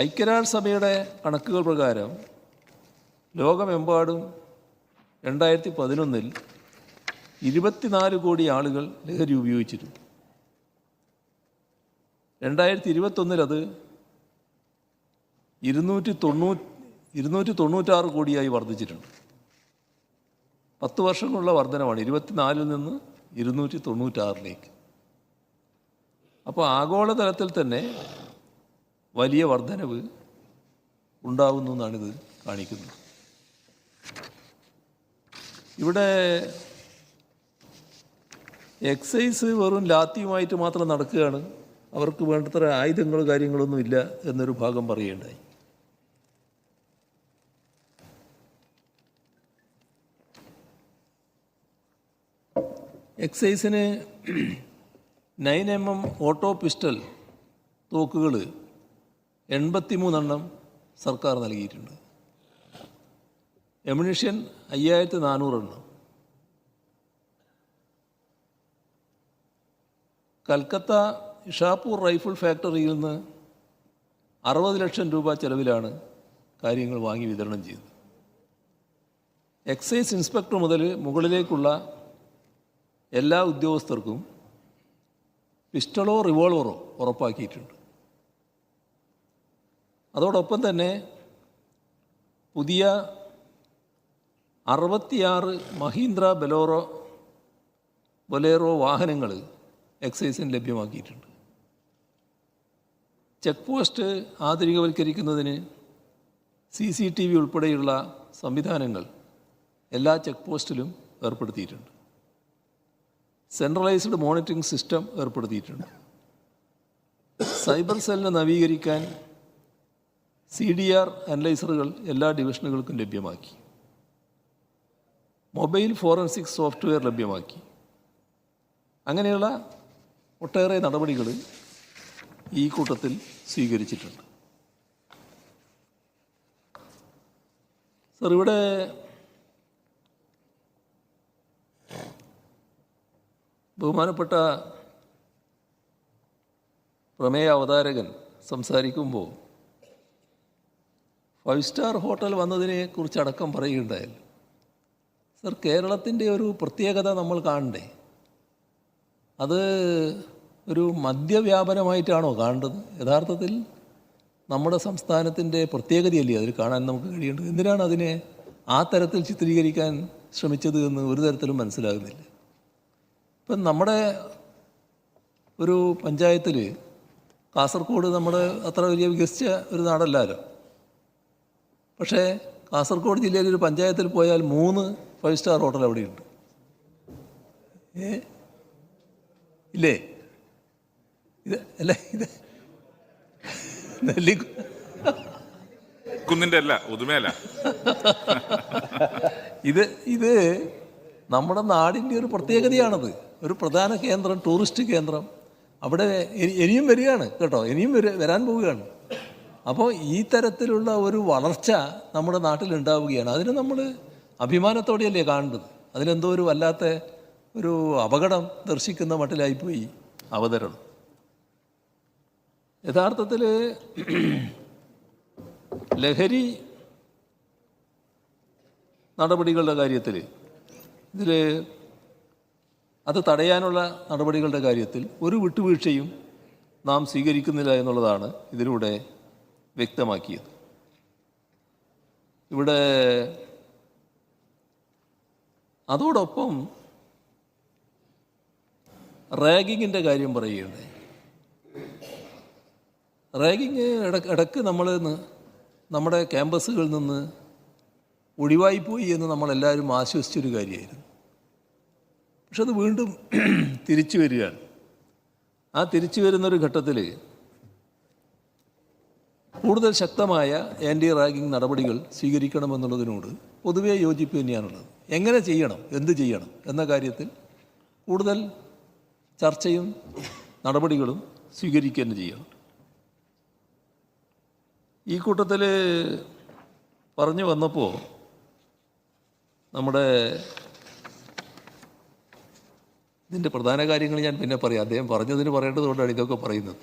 ഐക്യരാഷ്ട്രസഭയുടെ കണക്കുകൾ പ്രകാരം ലോകമെമ്പാടും 2011 24 കോടി ആളുകൾ ലഹരി ഉപയോഗിച്ചിരുന്നു. 2021 അത് 296 കോടിയായി വർദ്ധിച്ചിട്ടുണ്ട്. 10 വർഷങ്ങളുള്ള വർധനമാണ്, 24 നിന്ന് 296. അപ്പോൾ ആഗോളതലത്തിൽ തന്നെ വലിയ വർധനവ് ഉണ്ടാവുന്നു എന്നാണിത് കാണിക്കുന്നത്. ഇവിടെ എക്സൈസ് വെറും ലാത്തിയുമായിട്ട് മാത്രം നടക്കുകയാണ്, അവർക്ക് വേണ്ടത്ര ആയുധങ്ങൾ കാര്യങ്ങളൊന്നും ഇല്ല എന്നൊരു ഭാഗം പറയുകയുണ്ടായി. എക്സൈസിന് 9mm ഓട്ടോ പിസ്റ്റൽ തോക്കുകൾ 83 എണ്ണം സർക്കാർ നൽകിയിട്ടുണ്ട്. എമ്യൂണിഷൻ 5400 എണ്ണം. കൽക്കത്ത ഇഷാപൂർ റൈഫിൾ ഫാക്ടറിയിൽ നിന്ന് 60 ലക്ഷം രൂപ ചെലവിലാണ് കാര്യങ്ങൾ വാങ്ങി വിതരണം ചെയ്തത്. എക്സൈസ് ഇൻസ്പെക്ടർ മുതൽ മുകളിലേക്കുള്ള എല്ലാ ഉദ്യോഗസ്ഥർക്കും പിസ്റ്റളോ റിവോൾവറോ ഉറപ്പാക്കിയിട്ടുണ്ട്. അതോടൊപ്പം തന്നെ പുതിയ 66 മഹീന്ദ്ര ബൊലേറോ വാഹനങ്ങൾ എക്സൈസിന് ലഭ്യമാക്കിയിട്ടുണ്ട്. ചെക്ക് പോസ്റ്റ് ആധുനികവൽക്കരിക്കുന്നതിന് CCTV ഉൾപ്പെടെയുള്ള സംവിധാനങ്ങൾ എല്ലാ ചെക്ക് പോസ്റ്റിലും ഏർപ്പെടുത്തിയിട്ടുണ്ട്. സെൻട്രലൈസ്ഡ് മോണിറ്ററിംഗ് സിസ്റ്റം ഏർപ്പെടുത്തിയിട്ടുണ്ട്. സൈബർ സെല്ലിനെ നവീകരിക്കാൻ CDR അനലൈസറുകൾ എല്ലാ ഡിവിഷനുകൾക്കും ലഭ്യമാക്കി. മൊബൈൽ ഫോറൻസിക് സോഫ്റ്റ്വെയർ ലഭ്യമാക്കി. അങ്ങനെയുള്ള ഒട്ടേറെ നടപടികൾ ഈ കൂട്ടത്തിൽ സ്വീകരിച്ചിട്ടുണ്ട്. സർ, ഇവിടെ ബഹുമാനപ്പെട്ട പ്രമേയ അവതാരകൻ സംസാരിക്കുമ്പോൾ 5 സ്റ്റാർ ഹോട്ടൽ വന്നതിനെ കുറിച്ചടക്കം പറയുകയുണ്ടായല്ലോ. സർ, കേരളത്തിൻ്റെ ഒരു പ്രത്യേകത നമ്മൾ കാണണ്ടേ? അത് ഒരു മദ്യവ്യാപനമായിട്ടാണോ കാണേണ്ടത്? യഥാർത്ഥത്തിൽ നമ്മുടെ സംസ്ഥാനത്തിൻ്റെ പ്രത്യേകതയല്ലേ അതിൽ കാണാൻ നമുക്ക് കഴിയേണ്ടത്? എന്തിനാണ് അതിനെ ആ തരത്തിൽ ചിത്രീകരിക്കാൻ ശ്രമിച്ചത് എന്ന് ഒരു തരത്തിലും മനസ്സിലാകുന്നില്ല. ഇപ്പം നമ്മുടെ ഒരു പഞ്ചായത്തിൽ, കാസർഗോഡ് നമ്മുടെ അത്ര വലിയ വികസിച്ച ഒരു നാടല്ലല്ലോ, പക്ഷേ കാസർഗോഡ് ജില്ലയിൽ ഒരു പഞ്ചായത്തിൽ പോയാൽ 3 5 സ്റ്റാർ ഹോട്ടൽ അവിടെയുണ്ട്. ഇല്ലേ? ഇത് അല്ല, ഇത് കുന്നിൻ്റെ അല്ല, ഉദുമയല്ല. ഇത് നമ്മുടെ നാടിൻ്റെ ഒരു പ്രത്യേകതയാണത്. ഒരു പ്രധാന കേന്ദ്രം, ടൂറിസ്റ്റ് കേന്ദ്രം. അവിടെ ഇനിയും വരികയാണ് കേട്ടോ, ഇനിയും വരാൻ പോവുകയാണ്. അപ്പോൾ ഈ തരത്തിലുള്ള ഒരു വളർച്ച നമ്മുടെ നാട്ടിലുണ്ടാവുകയാണ്. അതിന് നമ്മൾ അഭിമാനത്തോടെയല്ലേ കാണേണ്ടത്. അതിലെന്തോ ഒരു വല്ലാത്ത ഒരു അപകടം ദർശിക്കുന്ന മട്ടിലായിപ്പോയി അവതരണം. യഥാർത്ഥത്തിൽ ലഹരി നടപടികളുടെ കാര്യത്തിൽ അത് തടയാനുള്ള നടപടികളുടെ കാര്യത്തിൽ ഒരു വിട്ടുവീഴ്ചയും നാം സ്വീകരിക്കുന്നില്ല എന്നുള്ളതാണ് ഇതിലൂടെ വ്യക്തമാക്കിയത്. ഇവിടെ അതോടൊപ്പം റാഗിങ്ങിൻ്റെ കാര്യം പറയുകയുണ്ടായി. റാഗിങ് ഇടയ്ക്ക് നമ്മുടെ ക്യാമ്പസുകളിൽ നിന്ന് ഒഴിവായിപ്പോയി എന്ന് നമ്മളെല്ലാവരും ആശ്വസിച്ചൊരു കാര്യമായിരുന്നു. പക്ഷെ അത് വീണ്ടും തിരിച്ചു വരികയാണ്. ആ തിരിച്ചു വരുന്നൊരു ഘട്ടത്തിൽ കൂടുതൽ ശക്തമായ ആൻറ്റി റാഗിങ് നടപടികൾ സ്വീകരിക്കണമെന്നുള്ളതിനോട് പൊതുവെ യോജിപ്പ് തന്നെയാണുള്ളത്. എങ്ങനെ ചെയ്യണം, എന്ത് ചെയ്യണം എന്ന കാര്യത്തിൽ കൂടുതൽ ചർച്ചയും നടപടികളും സ്വീകരിക്കുക തന്നെ ചെയ്യണം. ഈ കൂട്ടത്തിൽ പറഞ്ഞു വന്നപ്പോൾ നമ്മുടെ ഇതിൻ്റെ പ്രധാന കാര്യങ്ങൾ ഞാൻ പിന്നെ പറയാം. അദ്ദേഹം പറഞ്ഞതിന് പറയേണ്ടതുകൊണ്ടാണ് ഇതൊക്കെ പറയുന്നത്.